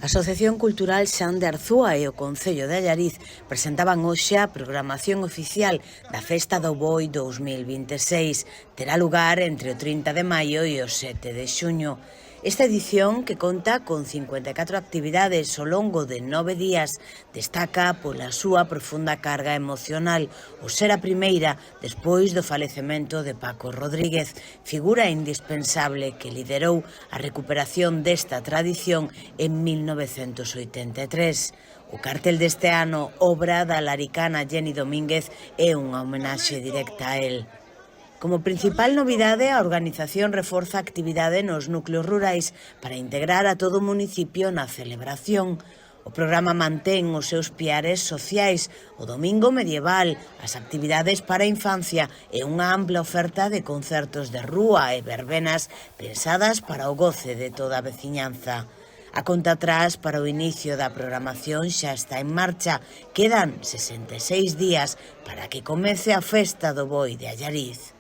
A Asociación Cultural Xan de Arzúa e o Concello de Allariz presentaban hoxe a programación oficial da Festa do Boi 2026. Terá lugar entre o 30 de maio e o 7 de xuño. Esta edición, que conta con 54 actividades ao longo de 9 días, destaca pola súa profunda carga emocional, o ser a primeira despois do falecemento de Paco Rodríguez, figura indispensable que liderou a recuperación desta tradición en 1983. O cartel deste ano, obra da laricana Jenny Domínguez, é unha homenaxe directa a el. Como principal novidade, a organización reforza a actividade nos núcleos rurais para integrar a todo o municipio na celebración. O programa mantén os seus piares sociais, o domingo medieval, as actividades para a infancia e unha ampla oferta de concertos de rúa e verbenas pensadas para o goce de toda a veciñanza. A conta atrás para o inicio da programación xa está en marcha. Quedan 66 días para que comece a Festa do Boi de Allariz.